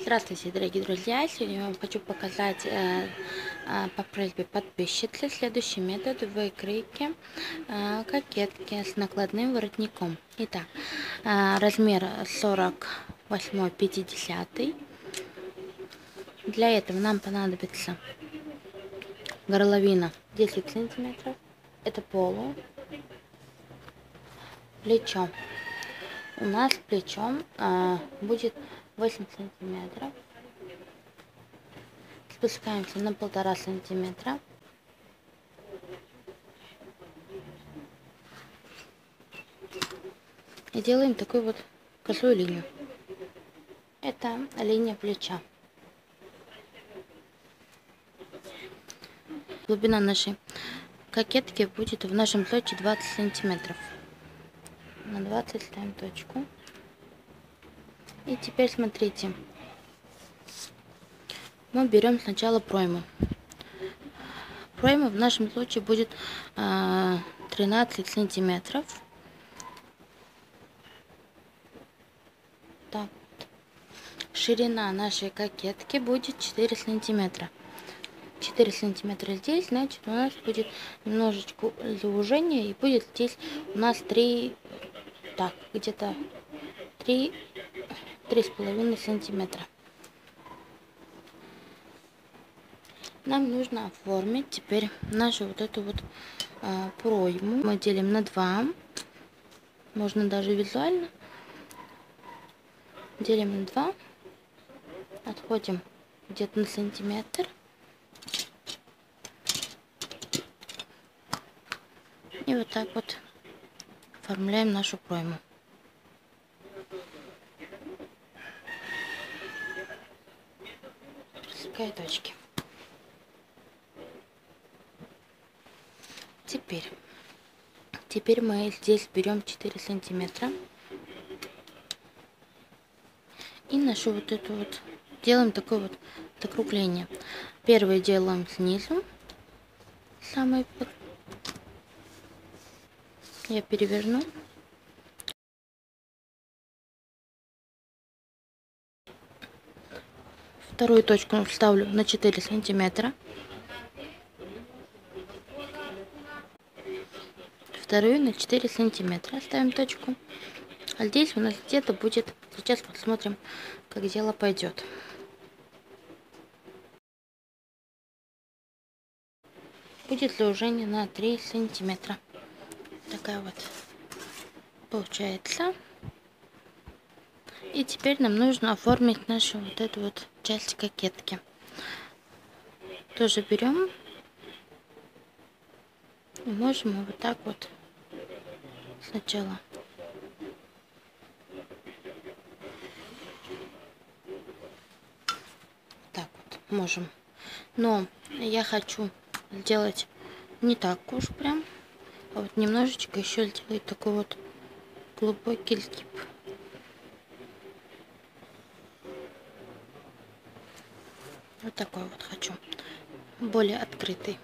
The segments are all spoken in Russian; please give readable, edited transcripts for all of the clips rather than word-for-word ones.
Здравствуйте, дорогие друзья! Сегодня я вам хочу показать по просьбе подписчицы следующий метод выкройки кокетки с накладным воротником. Итак, размер 48-50. Для этого нам понадобится горловина 10 сантиметров, это полу, плечо. У нас плечом будет 8 сантиметров. Спускаемся на 1,5 сантиметра. И делаем такую вот косую линию. Это линия плеча. Глубина нашей кокетки будет в нашем случае 20 сантиметров. На 20 ставим точку. И теперь смотрите. Мы берем сначала пройму. Пройма в нашем случае будет 13 сантиметров. Так. Ширина нашей кокетки будет 4 сантиметра. 4 сантиметра здесь, значит у нас будет немножечко заужение, и будет здесь у нас 3, так, где-то 3,5 сантиметра. Нам нужно оформить теперь нашу вот эту вот пройму. Мы делим на 2, можно даже визуально. Делим на 2, отходим где-то на сантиметр. И вот так вот оформляем нашу пройму. Присыпаю точки. Теперь мы здесь берем 4 сантиметра. И нашу вот эту вот делаем такое вот закругление. Первое делаем снизу. Самый я переверну. Вторую точку ставлю на 4 сантиметра. Вторую на 4 сантиметра ставим точку. А здесь у нас где-то будет, сейчас посмотрим, как дело пойдет. Будет заужение на 3 сантиметра. Такая вот получается. И теперь нам нужно оформить нашу вот эту вот часть кокетки. Тоже берем и можем вот так вот сначала так вот можем. Но я хочу сделать не так уж прям, а вот немножечко еще сделать такой вот глубокий сгиб. Вот такой вот хочу, более открытый.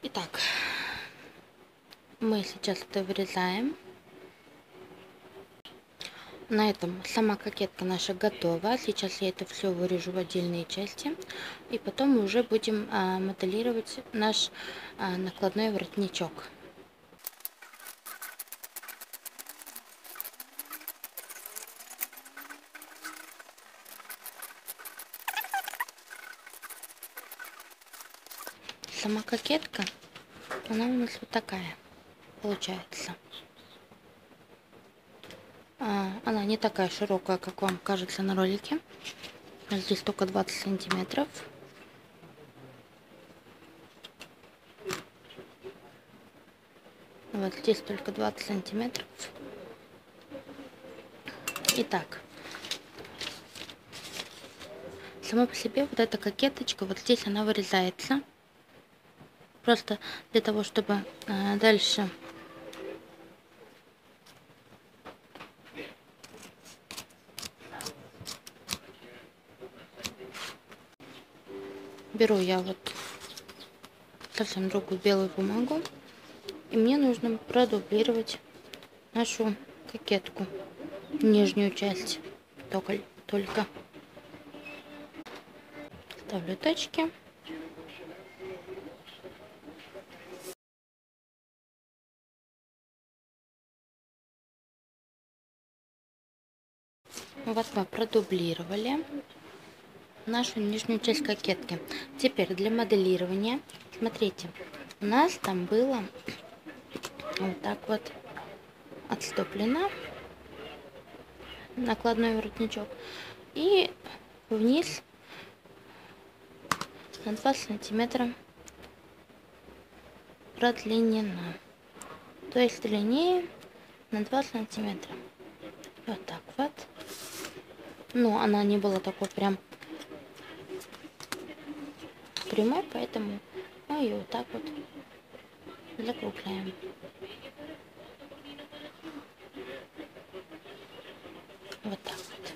Итак, мы сейчас это вырезаем. На этом сама кокетка наша готова. Сейчас я это все вырежу в отдельные части. И потом мы уже будем моделировать наш накладной воротничок. Сама кокетка, она у нас вот такая получается. Она не такая широкая, как вам кажется на ролике. Здесь только 20 сантиметров. Вот здесь только 20 сантиметров. Итак, сама по себе вот эта кокеточка, вот здесь она вырезается. Просто для того, чтобы дальше беру я вот совсем другую белую бумагу, и мне нужно продублировать нашу кокетку, нижнюю часть только. Ставлю точки. Вот мы продублировали нашу нижнюю часть кокетки. Теперь для моделирования, смотрите, у нас там было вот так вот отступлено накладной воротничок и вниз на 2 сантиметра продлинена, то есть длиннее на 2 сантиметра. Вот так вот. Но она не была такой прям прямой, поэтому мы ее вот так вот закругляем. Вот так вот.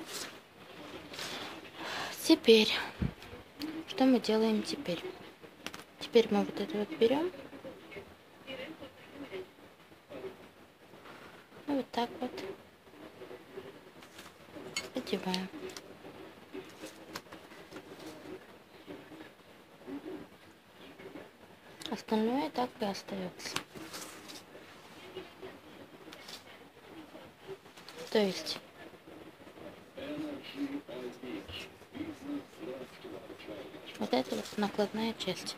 Теперь, что мы делаем теперь? Теперь мы вот это вот берем. И вот так вот одеваем. Остальное так и остается. То есть вот это вот накладная часть.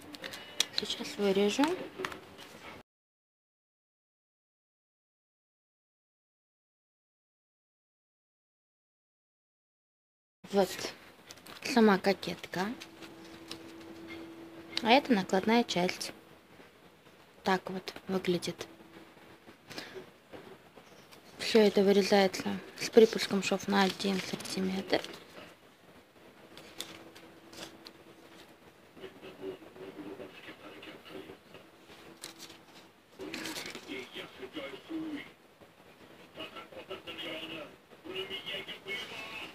Сейчас вырежу. Вот сама кокетка. А это накладная часть. Так вот выглядит. Все это вырезается с припуском шов на 1 сантиметр.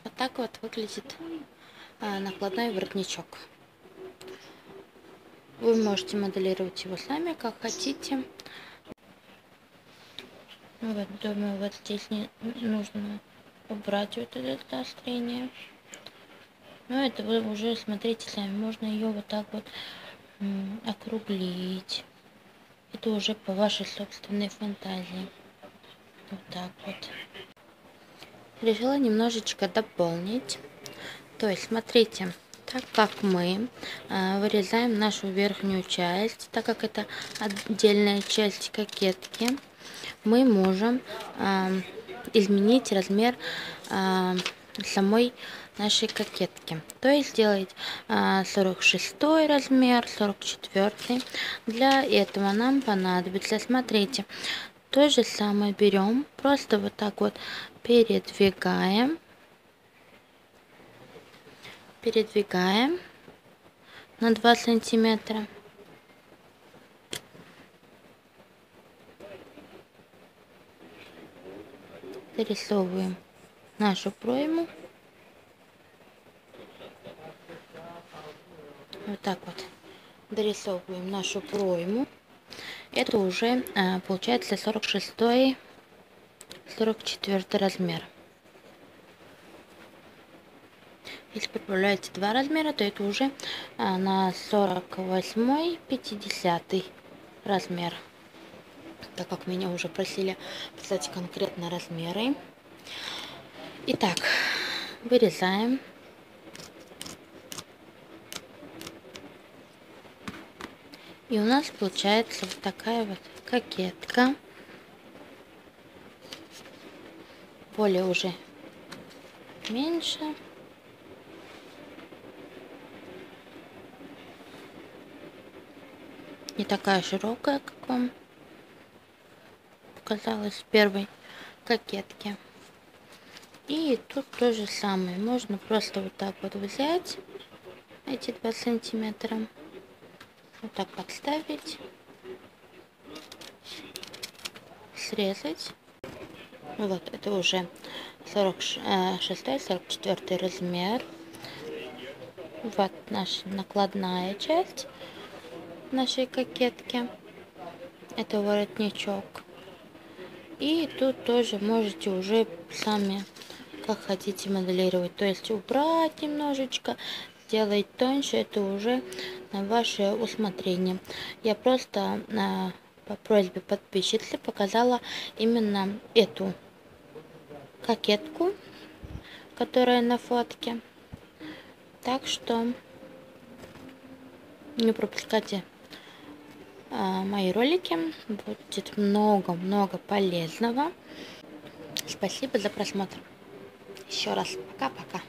Вот так вот выглядит накладной воротничок. Вы можете моделировать его сами, как хотите. Вот, думаю, вот здесь не нужно убрать вот это заострение. Но это вы уже смотрите сами. Можно ее вот так вот округлить. Это уже по вашей собственной фантазии. Вот так вот. Решила немножечко дополнить. То есть, смотрите, так как мы вырезаем нашу верхнюю часть, так как это отдельная часть кокетки, мы можем изменить размер самой нашей кокетки. То есть сделать 46 размер, 44. Для этого нам понадобится, смотрите, то же самое берем, просто вот так вот передвигаем на 2 сантиметра. Дорисовываем нашу пройму. Вот так вот дорисовываем нашу пройму. Это уже получается 46-44 размер. Если поправляете 2 размера, то это уже на 48-50 размер. Так как меня уже просили писать конкретно размеры. Итак, вырезаем. И у нас получается вот такая вот кокетка. Более уже меньше. Не такая широкая, как вам показалось в первой кокетке. И тут то же самое. Можно просто вот так вот взять эти 2 сантиметра. Вот так подставить. Срезать. Вот, это уже 46-44 размер. Вот наша накладная часть нашей кокетки. Это воротничок. И тут тоже можете уже сами как хотите моделировать. То есть убрать немножечко, сделать тоньше, это уже на ваше усмотрение. Я просто по просьбе подписчицы показала именно эту кокетку, которая на фотке. Так что не пропускайте мои ролики, будет много-много полезного. Спасибо за просмотр. Еще раз пока-пока.